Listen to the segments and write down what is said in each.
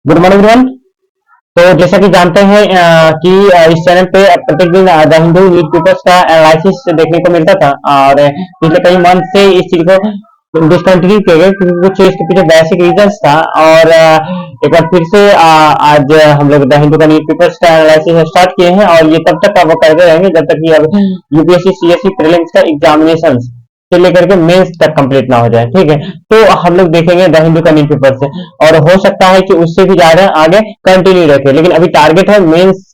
Good morning everyone. तो जैसा कि जानते हैं कि इस चैनल पे प्रत्येक दिन द हिंदू न्यूज़पेपर्स का एनालिसिस देखने को मिलता था और पिछले कई मंथ से इस चीज को डिसकंटिन्यू किया गया क्योंकि कुछ इसके पीछे बेसिक रीजंस था। और एक बार फिर से आज हम लोग द हिंदू का न्यूज़पेपर्स का एनालिसिस स्टार्ट किए हैं और ये तब तक वो करते रहेंगे जब तक कि अब यूपीएससी सीएससी प्रीलिम्स का एग्जामिनेशन से लेकर के मेंस तक कंप्लीट ना हो जाए। ठीक है, तो हम लोग देखेंगे द हिंदू का न्यूज़पेपर से और हो सकता है कि उससे भी ज्यादा आगे कंटिन्यू रखे, लेकिन अभी टारगेट है मेंस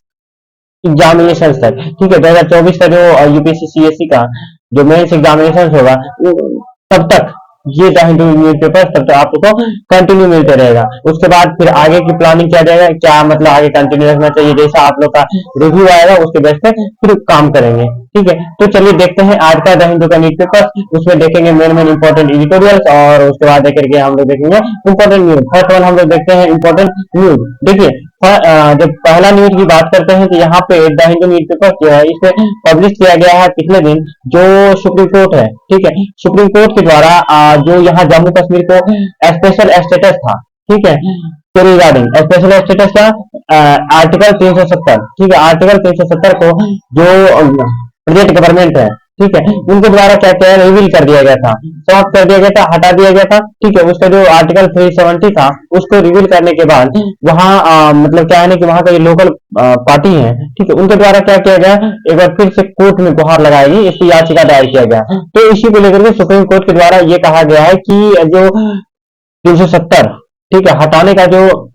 एग्जामिनेशन तक। ठीक है, 2024 का जो यूपीएससी सीएससी का जो मेंस एग्जामिनेशन होगा तब तक ये द हिंदू न्यूज़पेपर तब तक आपको कंटिन्यू मिलते रहेगा। उसके बाद फिर आगे की प्लानिंग किया जाएगा, क्या मतलब आगे कंटिन्यू रखना चाहिए, जैसा आप लोग का रिव्यू आएगा उसके बेस पे फिर काम करेंगे। ठीक है, तो चलिए देखते हैं आज का द हिंदू का न्यूज़पेपर। उसमें देखेंगे मेन मेन इंपॉर्टेंट एडिटोरियल्स और उसके बाद देख करके हम लोग देखेंगे इंपॉर्टेंट न्यूज। फर्स्ट वन हम लोग देखते हैं इंपॉर्टेंट न्यूज। देखिए जब पहला न्यूज की बात करते हैं तो यहाँ पे द हिंदू न्यूज़पेपर जो है इसे पब्लिश किया गया है पिछले दिन, जो सुप्रीम कोर्ट है। ठीक है, सुप्रीम कोर्ट के द्वारा जो यहाँ जम्मू कश्मीर को स्पेशल स्टेटस था, ठीक है, तो रिगार्डिंग स्पेशल स्टेटस का आर्टिकल 370, ठीक है, आर्टिकल 370 को जो प्रेजेंट गवर्नमेंट है, ठीक है, उनके द्वारा क्या क्या रिवील कर दिया गया था, समाप्त कर दिया गया था, हटा दिया गया था। ठीक है, उसका जो आर्टिकल 370 था उसको रिवील करने के बाद वहाँ मतलब क्या है ना कि वहाँ का जो लोकल पार्टी है, ठीक है, उनके द्वारा क्या किया गया, एक बार फिर से कोर्ट में गुहार लगाई गई, इसकी याचिका दायर किया गया। तो इसी को लेकर के सुप्रीम कोर्ट के द्वारा ये कहा गया है कि जो 370, ठीक है, हटाने का जो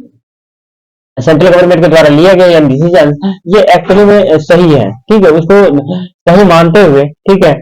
सेंट्रल गवर्नमेंट के द्वारा लिया गया डिसीजन ये एक्चुअली में सही है। ठीक है, उसको सही मानते हुए, ठीक है,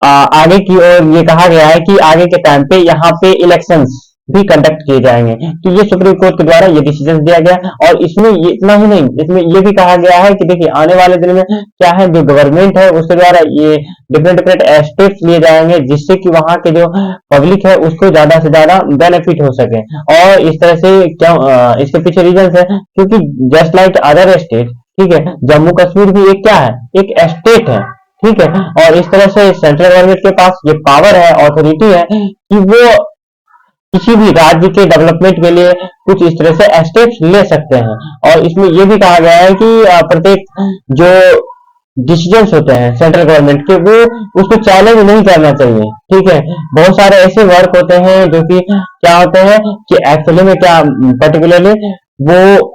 आगे की ओर ये कहा गया है कि आगे के टाइम पे यहाँ पे इलेक्शंस भी कंडक्ट किए जाएंगे। तो ये सुप्रीम कोर्ट के द्वारा ये डिसीजन दिया गया और इसमें ये इतना ही नहीं, इसमें ये भी कहा गया है कि देखिए आने वाले दिन में क्या है, जो गवर्नमेंट है उसके द्वारा ये डिफरेंट डिफरेंट स्टेप्स लिए जाएंगे जिससे कि वहां के जो पब्लिक है उसको ज्यादा से ज्यादा बेनिफिट हो सके। और इस तरह से क्या इसके पीछे रीजन है क्योंकि जस्ट लाइक अदर स्टेट, ठीक है, जम्मू कश्मीर भी एक क्या है, एक स्टेट है। ठीक है, और इस तरह से सेंट्रल गवर्नमेंट के पास ये पावर है, ऑथोरिटी है कि वो किसी भी राज्य के डेवलपमेंट के लिए कुछ इस तरह से स्टेप्स ले सकते हैं। और इसमें यह भी कहा गया है कि प्रत्येक जो डिसीजंस होते हैं सेंट्रल गवर्नमेंट के वो उसको चैलेंज नहीं करना चाहिए। ठीक है, बहुत सारे ऐसे वर्क होते हैं जो कि क्या होते हैं कि एक्चुअली में क्या पर्टिकुलरली वो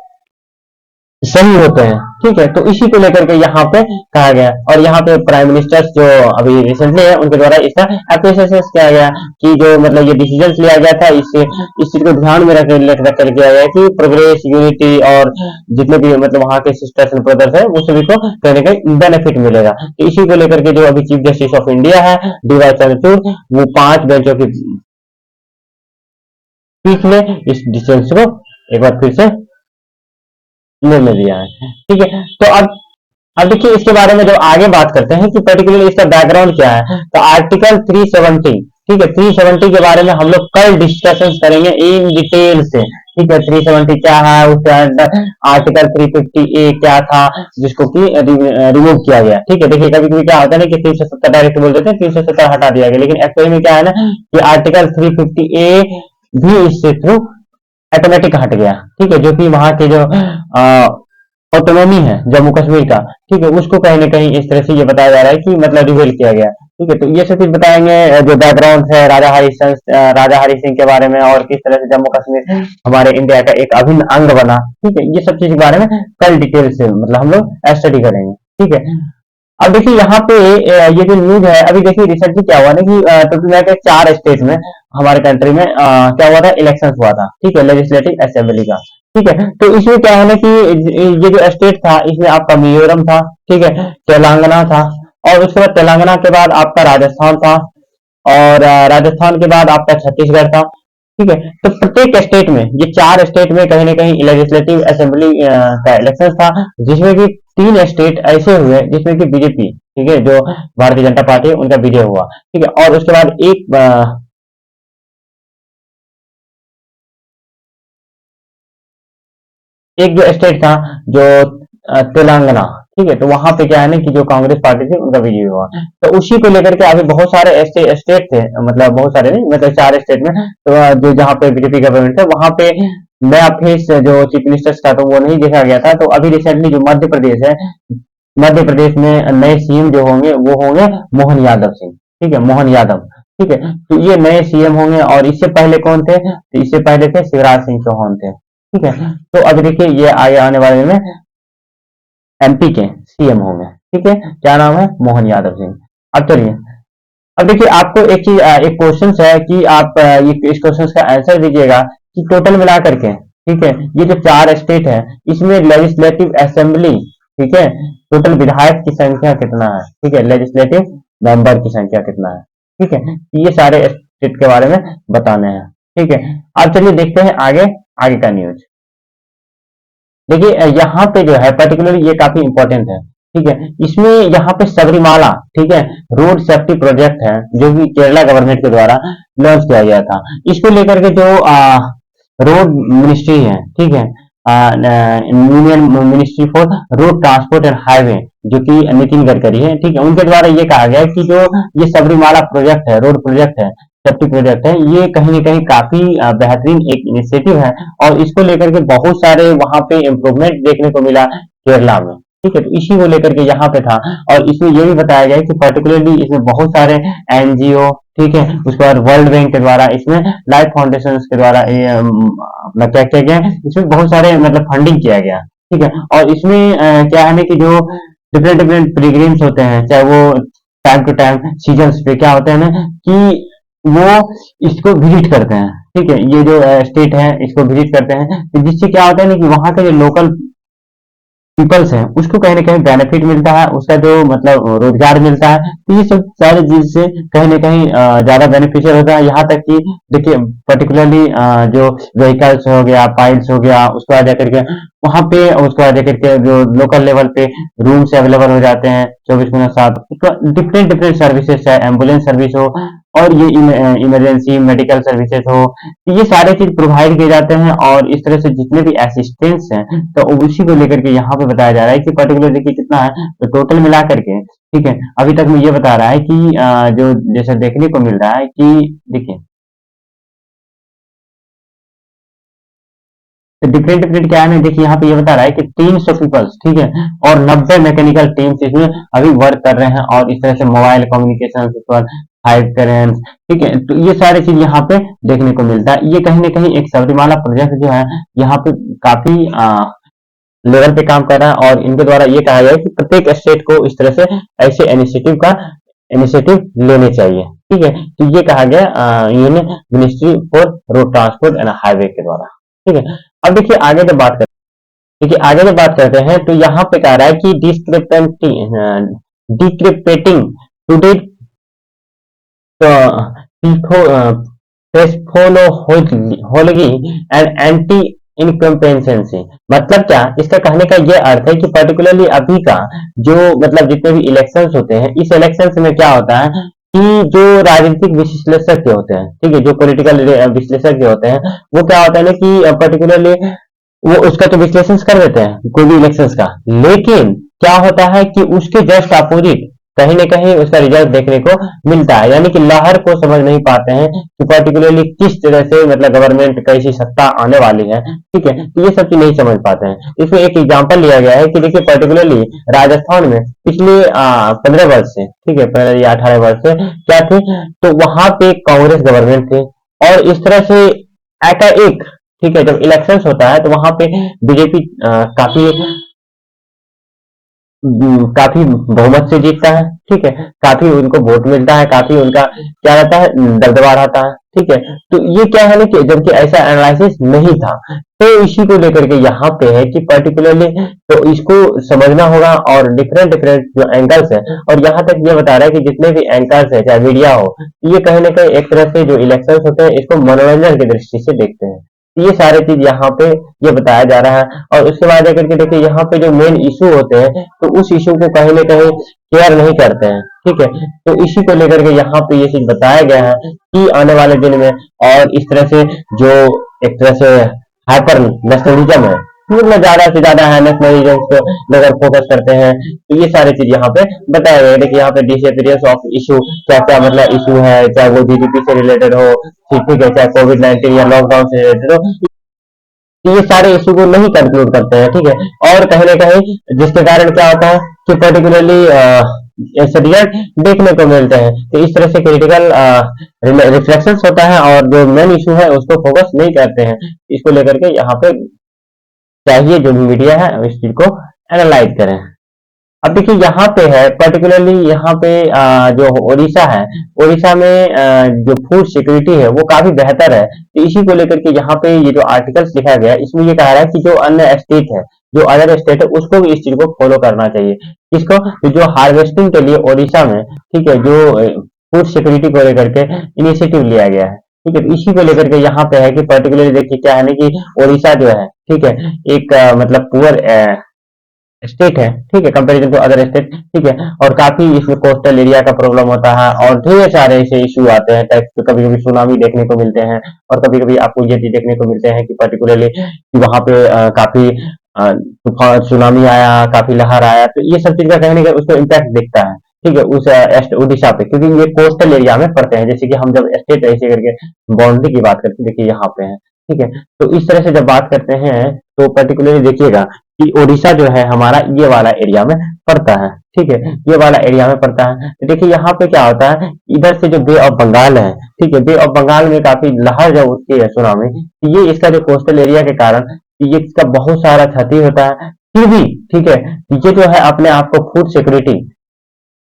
सही होते हैं। ठीक है, तो इसी को लेकर के यहाँ पे कहा गया और यहाँ पे प्राइम मिनिस्टर जो अभी रिसेंटली है उनके द्वारा इसका अप्रिसिएशन किया गया कि जो मतलब ये डिसीजन लिया गया था इससे इस चीज को ध्यान में रख कर किया गया कि प्रोग्रेस, यूनिटी और जितने भी मतलब वहाँ के सिस्टर्स एंड ब्रदर्स है वो सभी को कहीं ना कहीं बेनिफिट मिलेगा। तो इसी को लेकर के जो अभी चीफ जस्टिस ऑफ इंडिया है डी वाई चंद्रचूड़, वो 5 बेंचों की पीठ में इस डिसीजन को एक बार फिर से निर्णय लिया है। ठीक है, तो अब देखिए इसके बारे में जब आगे बात करते हैं कि पर्टिकुलरली इसका बैकग्राउंड क्या है, तो आर्टिकल 370, ठीक है, 370 के बारे में हम लोग कल डिस्कशन करेंगे इन डिटेल से। ठीक है, 370 क्या है, उसके अंदर आर्टिकल 350A क्या था जिसको कि रिमूव किया गया। ठीक है, देखिए कभी कभी क्या होता है ना कि 370 डायरेक्ट बोल देते हैं, 370 हटा दिया गया, लेकिन एक्चुअली में क्या है ना कि आर्टिकल 350A भी इससे थ्रू ऑटोमेटिक हट गया। ठीक है, जो कि वहां के जो ऑटोनॉमी है जम्मू कश्मीर का, ठीक है, उसको कहीं ना कहीं इस तरह से ये बताया जा रहा है कि मतलब रिवील किया गया। ठीक है, तो ये सब चीज बताएंगे, जो बैकग्राउंड है राजा हरि सिंह के बारे में और किस तरह से जम्मू कश्मीर हमारे इंडिया का एक अभिन्न अंग बना। ठीक है, ये सब चीज के बारे में कल डिटेल से मतलब हम लोग स्टडी करेंगे। ठीक है, अब देखिए यहाँ पे ये जो न्यूज है, अभी देखिए रिसेंटली क्या हुआ ना कि टोटल के 4 स्टेट में हमारे कंट्री में क्या हुआ था, इलेक्शन हुआ था। ठीक है, लेजिस्लेटिव असेंबली का। ठीक है, तो इसमें क्या है ना कि ये जो स्टेट था इसमें आपका मिजोरम था, ठीक है, तेलंगाना था और उसके बाद तेलंगाना के बाद आपका राजस्थान था और राजस्थान के बाद आपका छत्तीसगढ़ था। ठीक है, तो प्रत्येक स्टेट में ये 4 स्टेट में कहीं ना कहीं लेजिस्लेटिव असेंबली का इलेक्शन था, जिसमें कि 3 स्टेट ऐसे हुए जिसमें कि बीजेपी, ठीक है, जो भारतीय जनता पार्टी है उनका विजय हुआ। ठीक है, और उसके बाद एक जो स्टेट था जो तेलंगाना। ठीक है, तो वहां पे क्या है ना कि जो कांग्रेस पार्टी थी उनका विजय हुआ। तो उसी को लेकर के अभी बहुत सारे स्टेट थे, मतलब बहुत सारे नहीं, मतलब 4 स्टेट में, तो जो जहाँ पे बीजेपी गवर्नमेंट है वहां पे नया फेस जो चीफ मिनिस्टर का तो वो नहीं देखा गया था। तो अभी रिसेंटली जो मध्य प्रदेश है, मध्य प्रदेश में नए सीएम जो होंगे वो होंगे मोहन यादव सिंह। ठीक है, मोहन यादव। ठीक है, तो ये नए सीएम होंगे। और इससे पहले कौन थे? तो इससे पहले थे शिवराज सिंह चौहान थे। ठीक है, तो अब देखिए ये आगे आने वाले में एमपी के सीएम होंगे। ठीक है, क्या नाम है? मोहन यादव सिंह। अब चलिए, अब देखिए आपको एक चीज, एक क्वेश्चन है कि आप ये इस क्वेश्चन का आंसर दीजिएगा कि टोटल मिला करके, ठीक है, ये जो 4 स्टेट है इसमें लेजिस्लेटिव असेंबली, ठीक है, टोटल विधायक की संख्या कितना है? ठीक है, लेजिस्लेटिव मेंबर की संख्या कितना है? ठीक है, ये सारे स्टेट के बारे में बताने हैं। ठीक है, अब चलिए देखते हैं आगे, आगे का न्यूज। देखिए यहाँ पे जो है पर्टिकुलरली ये काफी इंपॉर्टेंट है। ठीक है, इसमें यहाँ पे सबरीमाला, ठीक है, रोड सेफ्टी प्रोजेक्ट है जो कि केरला गवर्नमेंट के द्वारा लॉन्च किया गया था। इसको लेकर के जो रोड मिनिस्ट्री है, ठीक है, union ministry for road transport and highway, जो कि नितिन गडकरी है, ठीक है, उनके द्वारा ये कहा गया है कि जो ये सबरीमाला प्रोजेक्ट है, रोड प्रोजेक्ट है, सेफ्टी प्रोजेक्ट है, ये कहीं ना कहीं काफी बेहतरीन एक इनिशिएटिव है। और इसको लेकर के बहुत सारे वहां पे इम्प्रूवमेंट देखने को मिला केरला में। ठीक है, तो इसी को लेकर के यहाँ पे था। और इसमें ये भी बताया गया है कि पर्टिकुलरली इसमें बहुत सारे एनजीओ, ठीक है, उसके बाद वर्ल्ड बैंक के द्वारा, इसमें लाइफ फाउंडेशन के द्वारा ये अपना क्या किया गया, इसमें बहुत सारे मतलब फंडिंग किया गया। ठीक है, और इसमें क्या है ना कि जो डिफरेंट डिफरेंट पिलग्रिम्स होते हैं, चाहे वो टाइम टू टाइम सीजन पे क्या होता है ना कि वो इसको विजिट करते हैं। ठीक है, ये जो स्टेट है इसको विजिट करते हैं, तो जिससे क्या होता है ना कि वहाँ का जो लोकल पीपल्स हैं उसको कहीं ना कहीं बेनिफिट मिलता है, उसका जो मतलब रोजगार मिलता है। तो ये सब सारी चीज से कहीं ना कहीं ज्यादा बेनिफिशियल होता है। यहाँ तक कि देखिए पर्टिकुलरली जो व्हीकल्स हो गया, पाइल्स हो गया, उसके बाद जाकर के वहाँ पे, उसके बाद जाकर के जो लोकल लेवल पे रूम्स अवेलेबल हो जाते हैं 24x7। डिफरेंट डिफरेंट सर्विसेज है, एम्बुलेंस सर्विस हो और ये इमरजेंसी मेडिकल सर्विसेज हो, तो ये सारे चीज प्रोवाइड किए जाते हैं। और इस तरह से जितने भी असिस्टेंट्स हैं तो उसी को लेकर के यहाँ पे बताया जा रहा है कि पर्टिकुलर देखिए कितना है, तो टोटल मिला करके, ठीक है, अभी तक में ये बता रहा है कि जो जैसे देखने को मिल रहा है कि देखिए तो डिफरेंट डिफरेंट क्या है ना, देखिए यहाँ पे ये बता रहा है कि 300 पीपल्स, ठीक है, और 90 मैकेनिकल टीम्स इसमें अभी वर्क कर रहे हैं। और इस तरह से मोबाइल कम्युनिकेशन, फाइव करेंट, ठीक है, तो ये सारी चीज यहाँ पे देखने को मिलता है। ये कहीं ना कहीं एक सबरीमाला प्रोजेक्ट जो है यहाँ पे काफी लेवल पे काम कर रहा है। और इनके द्वारा ये कहा गया है कि प्रत्येक स्टेट को इस तरह से ऐसे इनिशिएटिव लेने चाहिए। ठीक है, तो ये कहा गया union ministry for road transport and highway के द्वारा। ठीक है, अब देखिए आगे जब बात करते हैं, देखिए आगे जब बात करते हैं तो यहाँ पे कह रहा है कि डिक्रिप्टेटिंग टुडे टेस्फोलोहोलगी एंड एंटी इनकम्पेंसेंसी। मतलब क्या, इसका कहने का ये अर्थ है कि पर्टिकुलरली अभी का जो मतलब जितने भी इलेक्शंस होते हैं, इस इलेक्शंस में क्या होता है कि जो राजनीतिक विश्लेषक होते हैं, ठीक है, जो पॉलिटिकल विश्लेषक होते हैं, वो क्या होता है ना कि पर्टिकुलरली वो उसका तो विश्लेषण कर देते हैं कोई भी इलेक्शंस का, लेकिन क्या होता है कि उसके जस्ट अपोजिट कहीं ना कहीं उसका रिजल्ट देखने को मिलता है। यानी कि लहर को समझ नहीं पाते हैं कि पर्टिकुलरली किस तरह से मतलब गवर्नमेंट कैसी सत्ता आने वाली है। ठीक है, तो ये सब चीज नहीं समझ पाते हैं। इसमें एक एग्जांपल लिया गया है कि देखिए पर्टिकुलरली राजस्थान में पिछले 15 वर्ष से, ठीक है, 15 या 18 वर्ष से क्या थे, तो वहां पे कांग्रेस गवर्नमेंट थी। और इस तरह से एकाएक, ठीक है, जब इलेक्शंस होता है तो वहां पे बीजेपी काफी काफी बहुमत से जीतता है। ठीक है, काफी उनको वोट मिलता है, काफी उनका क्या रहता है, दबदबा रहता है। ठीक है, तो ये क्या है ना कि जबकि ऐसा एनालिसिस नहीं था, तो इसी को लेकर के यहाँ पे है कि पर्टिकुलरली तो इसको समझना होगा और डिफरेंट डिफरेंट जो एंगल्स है। और यहाँ तक ये बता रहा है कि जितने भी एंकर्स है चाहे मीडिया हो, ये कहीं ना कहीं एक तरह से जो इलेक्शन होते हैं इसको मनोरंजन की दृष्टि से देखते हैं। ये सारे चीज यहाँ पे ये बताया जा रहा है। और उसके बाद जाकर के देखिए यहाँ पे जो मेन इशू होते हैं तो उस इशू को कहीं ना कहीं केयर नहीं करते हैं। ठीक है, तो इसी को लेकर के यहाँ पे ये चीज बताया गया है कि आने वाले दिन में और इस तरह से जो एक तरह से हाइपर नेशनलिज्म है, मतलब ज्यादा से ज्यादा है नेशनलिज्म को अगर फोकस करते हैं, तो ये सारी चीज यहाँ पे बताया गया है। देखिए यहाँ पे डिसअपियरेंस ऑफ इशू, क्या क्या मतलब इशू है, चाहे वो जीडीपी से रिलेटेड हो, ठीक है, चाहे कोविड 19 या लॉकडाउन से रिलेटेड हो, तो ये सारे इशू को नहीं कंक्लूड करते हैं, ठीक है। और कहीं ना कहीं जिसके कारण क्या होता है कि पर्टिकुलरली ऐसे रिजल्ट देखने को मिलते हैं। तो इस तरह से क्रिटिकल रिफ्लेक्शंस होता है और जो मेन इशू है उसको फोकस नहीं करते हैं। इसको लेकर के यहाँ पे चाहिए जो भी मीडिया है इस चीज को एनालाइज करें। अब देखिए यहाँ पे है पर्टिकुलरली यहाँ पे जो उड़ीसा है, उड़ीसा में जो फूड सिक्योरिटी है वो काफी बेहतर है। तो इसी को लेकर के यहाँ पे ये जो आर्टिकल्स लिखा गया है इसमें ये कहा रहा है कि जो अन्य स्टेट है, जो अदर स्टेट है उसको भी इस चीज को फॉलो करना चाहिए। किसको? तो जो हार्वेस्टिंग के लिए उड़ीसा में, ठीक है, जो फूड सिक्योरिटी को लेकर के इनिशिएटिव लिया गया है, ठीक है। तो इसी को लेकर के यहाँ पे है कि पर्टिकुलरली देखिए क्या है ना कि उड़ीसा जो है, ठीक है, एक मतलब पुअर स्टेट है, ठीक है, कंपेरिजन टू अदर स्टेट, ठीक है। और काफी इसमें कोस्टल एरिया का प्रॉब्लम होता है और ढेर सारे ऐसे इशू आते हैं, कभी कभी सुनामी देखने को मिलते हैं और कभी कभी आपको ये चीज देखने को मिलते हैं कि पर्टिकुलरली कि वहां पे काफी तूफान सुनामी आया, काफी लहर आया, तो ये सब चीज का कहीं ना कहीं उसको इम्पैक्ट दिखता है, ठीक है, उस उड़ीसा पे, क्योंकि ये कोस्टल एरिया में पड़ते हैं। जैसे कि हम जब स्टेट ऐसे करके बाउंड्री की बात करते हैं, देखिए यहाँ पे है, ठीक है। तो इस तरह से जब बात करते हैं तो पर्टिकुलरली देखिएगा कि ओडिशा जो है हमारा ये वाला एरिया में पड़ता है, ठीक है, ये वाला एरिया में पड़ता है। तो देखिए यहाँ पे क्या होता है, इधर से जो बे ऑफ बंगाल है, ठीक है, बे ऑफ बंगाल में काफी लहर जब उठती है सुनामी, तो ये इसका जो कोस्टल एरिया के कारण ये इसका बहुत सारा क्षति होता है। फिर भी, ठीक है, ये जो है अपने आप को फूड सिक्योरिटी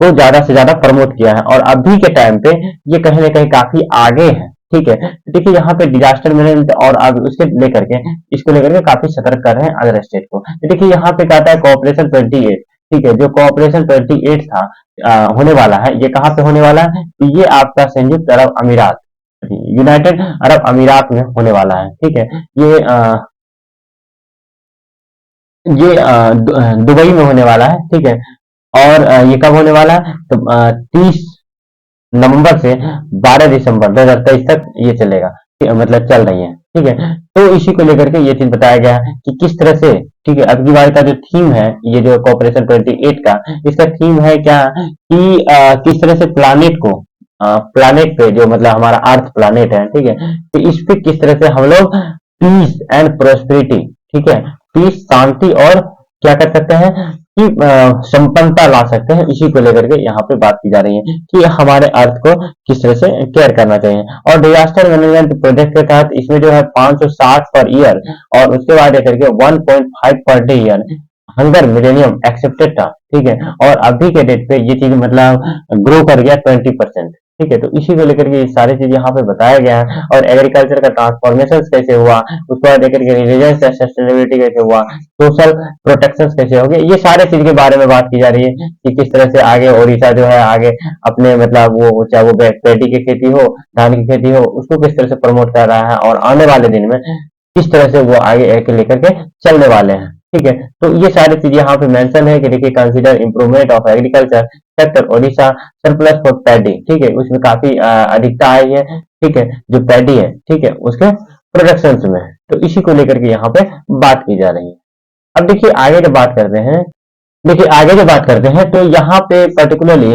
को ज्यादा से ज्यादा प्रमोट किया है और अभी के टाइम पे ये कहीं ना कहीं काफी आगे है, ठीक है। तो देखिए यहाँ पे डिजास्टर मैनेजमेंट और अब उसके लेकर के इसको लेकर के काफी सतर्क कर रहे हैं अदर स्टेट को। तो देखिए यहाँ पे कहता है कोऑपरेशन 28, ठीक है, जो कोऑपरेशन 28 था होने वाला है, ये कहाँ पे होने वाला है? तो ये आपका संयुक्त अरब अमीरात, यूनाइटेड अरब अमीरात में होने वाला है, ठीक है। ये दुबई में होने वाला है, ठीक है। और ये कब होने वाला है? तो 30 नवंबर से 12 दिसंबर 2023 तक ये चलेगा, मतलब चल रही है, ठीक है। तो इसी को लेकर के ये चीज बताया गया है कि किस तरह से, ठीक है, अब की बार का जो थीम है ये जो कॉपरेशन 28 का, इसका थीम है क्या कि किस तरह से प्लानिट को प्लानिट पे जो मतलब हमारा अर्थ प्लानिट है, ठीक है, तो इस पे किस तरह से हम लोग पीस एंड प्रोस्पेरिटी, ठीक है, पीस शांति और क्या कर सकते हैं कि संपन्नता ला सकते हैं। इसी को लेकर के यहाँ पे बात की जा रही है कि हमारे अर्थ को किस तरह से केयर करना चाहिए। और डिजास्टर मैनेजमेंट प्रोजेक्ट के तहत इसमें जो है 560 पर ईयर और उसके बाद लेकर के 1.5 per day year hunger millennium accepted था, ठीक है। और अभी के डेट पे ये चीज मतलब ग्रो कर गया 20%, ठीक है। तो इसी को लेकर के ये सारी चीज यहाँ पे बताया गया है और एग्रीकल्चर का ट्रांसफॉर्मेशन कैसे हुआ, उसके बाद लेकर के रिलीजियस सस्टेनेबिलिटी कैसे हुआ, सोशल प्रोटेक्शन कैसे हो गए, ये सारे चीज के बारे में बात की जा रही है कि किस तरह से आगे ओडिशा जो है आगे अपने मतलब वो चाहे वो पैडी की खेती हो, धान की खेती हो, उसको किस तरह से प्रमोट कर रहा है और आने वाले दिन में किस तरह से वो आगे लेकर के चलने वाले हैं, ठीक है। तो ये सारी चीज यहाँ पे मेंशन है कि देखिए consider improvement of agriculture sector Odisha surplus for paddy, ठीक है, उसमें काफी अधिकता आई है, ठीक है, जो पैडी है, ठीक है, उसके प्रोडक्शन में। तो इसी को लेकर के यहाँ पे बात की जा रही है। अब देखिए आगे जब बात करते हैं, देखिए आगे जो बात करते हैं तो यहाँ पे पर्टिकुलरली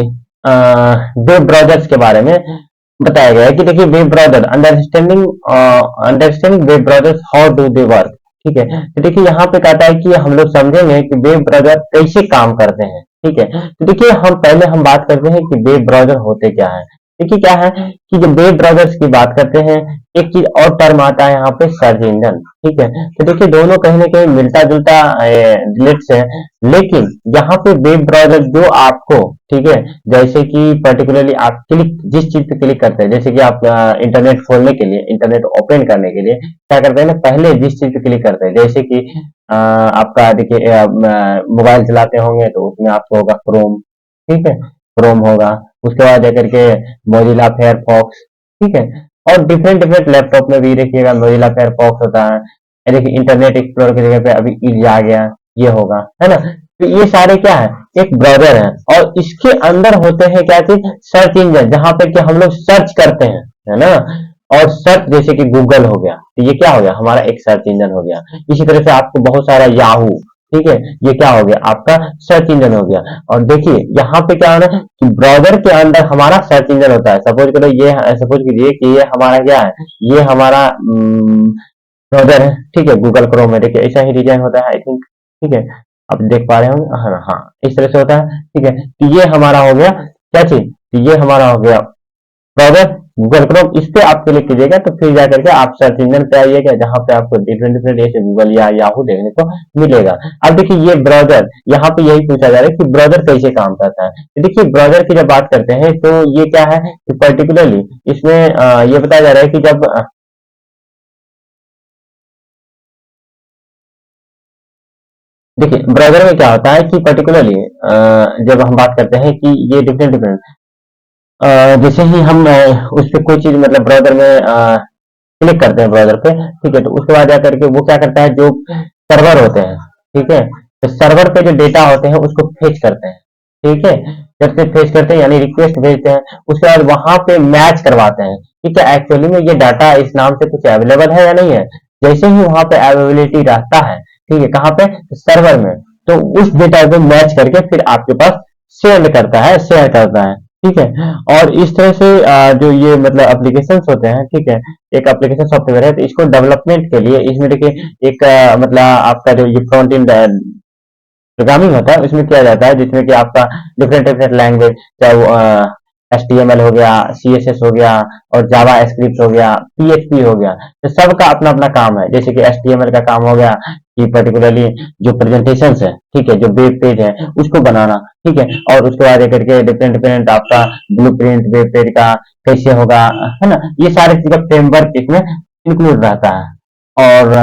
वेब ब्राउजर्स के बारे में बताया गया है कि देखिए web browser understanding web browsers how do they work, ठीक है। तो देखिए यहाँ पे कहता है कि हम लोग समझेंगे कि वेब ब्राउजर कैसे काम करते हैं, ठीक है। तो देखिए हम पहले हम बात करते हैं कि वेब ब्राउजर होते क्या है। देखिए क्या है कि जब वेब ब्राउजर्स की बात करते हैं एक चीज और टर्म आता है यहाँ पे सर्च इंजन, ठीक है। तो देखिए दोनों कहीं ना कहीं मिलता जुलता रिलेट्स है, लेकिन यहाँ पे वेब ब्राउजर जो आपको, ठीक है, जैसे कि पर्टिकुलरली आप क्लिक जिस चीज पे क्लिक करते हैं, जैसे कि आप इंटरनेट खोलने के लिए, इंटरनेट ओपन करने के लिए क्या करते हैं ना, पहले जिस चीज पे क्लिक करते हैं, जैसे कि आपका देखिए मोबाइल चलाते होंगे तो उसमें आपको होगा क्रोम, ठीक है, क्रोम होगा, उसके बाद जाकर के मोजिला फायरफॉक्स, ठीक है। और डिफरेंट डिफरेंट लैपटॉप में भी देखिएगा मोजिला फायरफॉक्स होता है। देखिए इंटरनेट एक्सप्लोरर की जगह पे अभी इज आ गया, ये होगा, है ना। तो ये सारे क्या है, एक ब्राउजर है और इसके अंदर होते हैं क्या चीज, सर्च इंजन, जहां पे कि हम लोग सर्च करते हैं, है ना। और सर्च जैसे कि गूगल हो गया, तो ये क्या हो गया, हमारा एक सर्च इंजन हो गया। इसी तरह से आपको बहुत सारा याहू, ठीक है, ये क्या हो गया, आपका सर्च इंजन हो गया। और देखिए यहाँ पे क्या हो रहा है कि ब्राउजर के अंदर हमारा सर्च इंजन होता है। सपोज करो ये, सपोज कीजिए कि ये हमारा क्या है, ये हमारा ब्राउज़र है, ठीक है, गूगल क्रोम में देखिए ऐसा ही डिज़ाइन होता है आई थिंक, ठीक है, आप देख पा रहे होंगे, हाँ, हाँ, इस तरह से होता है, ठीक है, तो ये हमारा हो गया क्या चीज़? तो ये हमारा हो गया ब्राउज़र, गूगल क्रोम, इस पे आप क्लिक कीजिएगा तो फिर जाकर के आप सर्च इंजन पे आइएगा, जहाँ पे आपको डिफरेंट डिफरेंट ऐसे गूगल या याहू देखने को मिलेगा। अब देखिए ये ब्राउज़र, यहाँ पे यही पूछा जा रहा है कि ब्राउज़र कैसे काम करता है? तो देखिए ब्राउज़र की जब बात करते हैं तो ये क्या है कि पर्टिकुलरली इसमें ये बताया जा रहा है कि जब देखिए ब्राउज़र में क्या होता है कि पर्टिकुलरली जब हम बात करते हैं कि ये डिफरेंट डिफरेंट जैसे ही हम उस पे कोई चीज़ मतलब ब्राउज़र में क्लिक करते हैं ब्राउज़र पे, ठीक है, तो उसके बाद जाकर के वो क्या करता है, जो सर्वर होते हैं, ठीक है, तो सर्वर पे जो डेटा होते हैं उसको फेच करते हैं, ठीक है, जब से फेच करते हैं यानी रिक्वेस्ट भेजते हैं, उसके बाद वहां पे मैच करवाते हैं कि क्या एक्चुअली में ये डाटा इस नाम से कुछ अवेलेबल है या नहीं है। जैसे ही वहां पे अवेलेबिलिटी रहता है, ठीक है, कहाँ पे, सर्वर में, तो उस डेटा को मैच करके फिर आपके पास शेयर करता है, ठीक है। और इस तरह से जो ये मतलब एप्लीकेशंस होते हैं, ठीक है, एक एप्लीकेशन सॉफ्टवेयर है, तो इसको डेवलपमेंट के लिए इसमें देखिए एक मतलब आपका जो ये फ्रंट एंड प्रोग्रामिंग होता है उसमें किया जाता है, जिसमें कि आपका डिफरेंट डिफरेंट लैंग्वेज, चाहे वो HTML हो गया, CSS हो गया, और जावा स्क्रिप्ट हो गया, PHP हो गया, तो सबका अपना अपना काम है। जैसे कि HTML का काम हो गया कि पर्टिकुलरली जो प्रेजेंटेशन है, ठीक है, जो वेब पेज है उसको बनाना, ठीक है, और उसके बाद करके डिफरेंट डिफरेंट आपका ब्लू प्रिंट वेब पेज का कैसे होगा, है ना, ये सारे चीज का फ्रेमवर्क इसमें इंक्लूड रहता है। और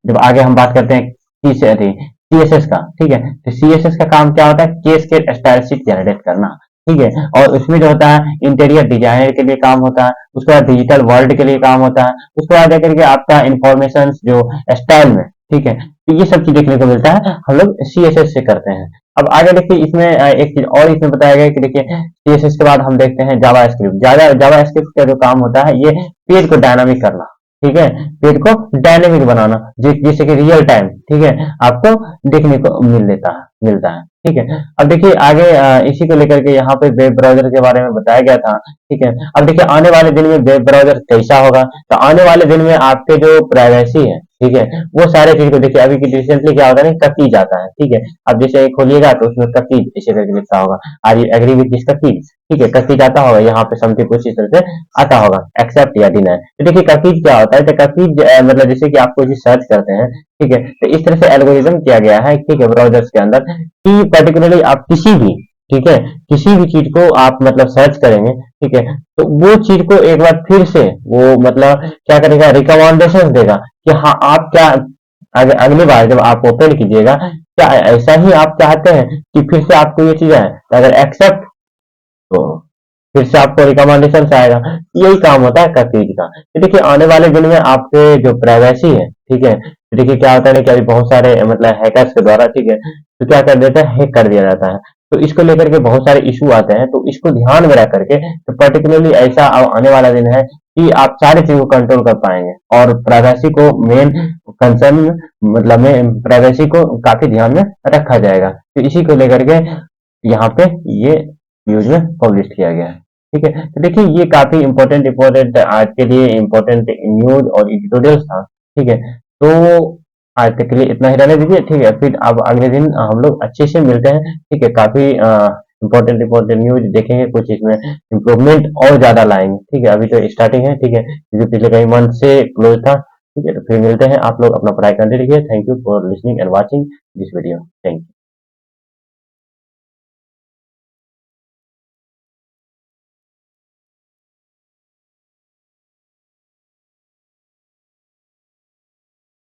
जब आगे हम बात करते हैं CSS का, ठीक है, तो CSS का काम क्या होता है, केस के स्टाइल शीट जनरेट करना, ठीक है, और उसमें जो होता है इंटीरियर डिजाइनर के लिए काम होता है, उसके बाद डिजिटल वर्ल्ड के लिए काम होता है, उसके बाद जाकर के आपका इंफॉर्मेशन जो स्टाइल में, ठीक है, तो ये सब चीज देखने को मिलता है, हम लोग CSS से करते हैं। अब आगे देखिए इसमें एक चीज और इसमें बताया गया है कि देखिए CSS के बाद हम देखते हैं जावा स्क्रिप्ट। जावा स्क्रिप्ट का जो काम होता है ये पेज को डायनामिक करना, ठीक है, पेज को डायनेमिक बनाना, जिससे कि रियल टाइम, ठीक है, आपको देखने को मिलता है, ठीक है। अब देखिए आगे इसी को लेकर के यहाँ पे वेब ब्राउजर के बारे में बताया गया था, ठीक है। अब देखिए आने वाले दिन में वेब ब्राउजर कैसा होगा, तो आने वाले दिन में आपके जो प्राइवेसी है, ठीक है, वो सारे चीज को देखिए, अभी की रिसेंटली क्या होता है ना, ककीज आता है, ठीक है, अब जैसे खोलिएगा तो उसमें ककीज ऐसे करके लिखा होगा, are you agree with this cookies, ठीक है, ककीज आता होगा, यहाँ पे समथिंग कुछ इस तरह से आता होगा, एक्सेप्ट या डिनाई। तो देखिए ककीज क्या होता है, तो ककीज मतलब जैसे कि आप कोई चीज सर्च करते हैं, ठीक है, तो इस तरह से एल्गोरिदम किया गया है, ठीक है, ब्राउजर्स के अंदर कि पर्टिकुलरली आप किसी भी, ठीक है, किसी भी चीज को आप मतलब सर्च करेंगे, ठीक है, तो वो चीज को एक बार फिर से वो मतलब क्या करेगा, रिकमेंडेशन देगा कि हाँ आप क्या अगली बार जब आप ओपन कीजिएगा, क्या ऐसा ही आप चाहते हैं कि फिर से आपको ये चीज है, तो अगर एक्सेप्ट, तो फिर से आपको रिकमेंडेशन से आएगा। यही काम होता है ककीज का। तो देखिए आने वाले दिन में आपके जो प्राइवेसी है, ठीक है, तो देखिए क्या होता है कि अभी बहुत सारे मतलब हैकर्स के द्वारा, ठीक है, तो क्या कर देता है, हैक कर दिया जाता है, तो इसको लेकर के बहुत सारे इशू आते हैं, तो इसको ध्यान में रख करके तो पर्टिकुलरली ऐसा अब आने वाला दिन है कि आप सारी चीजों को कंट्रोल कर पाएंगे, और प्राइवेसी को मेन कंसर्न मतलब में प्राइवेसी को काफी ध्यान में रखा जाएगा। तो इसी को लेकर के यहाँ पे ये न्यूज में पब्लिश किया गया है, ठीक है। तो देखिए ये काफी इंपॉर्टेंट इंपॉर्टेंट आज के लिए इंपॉर्टेंट न्यूज और एडिटोरियल था, ठीक है। तो आज तक के लिए इतना ही रहने दीजिए, ठीक है, फिर अब अगले दिन हम लोग अच्छे से मिलते हैं, ठीक है, काफी इंपॉर्टेंट इंपॉर्टेंट न्यूज देखेंगे, कुछ इसमें इम्प्रूवमेंट और ज्यादा लाएंगे, ठीक है, अभी तो स्टार्टिंग है, ठीक है, क्योंकि पिछले कई मंथ से क्लोज था, ठीक है, तो फिर मिलते हैं, आप लोग अपना पढ़ाई करते रहिए। Thank you for listening and watching this video, thank you.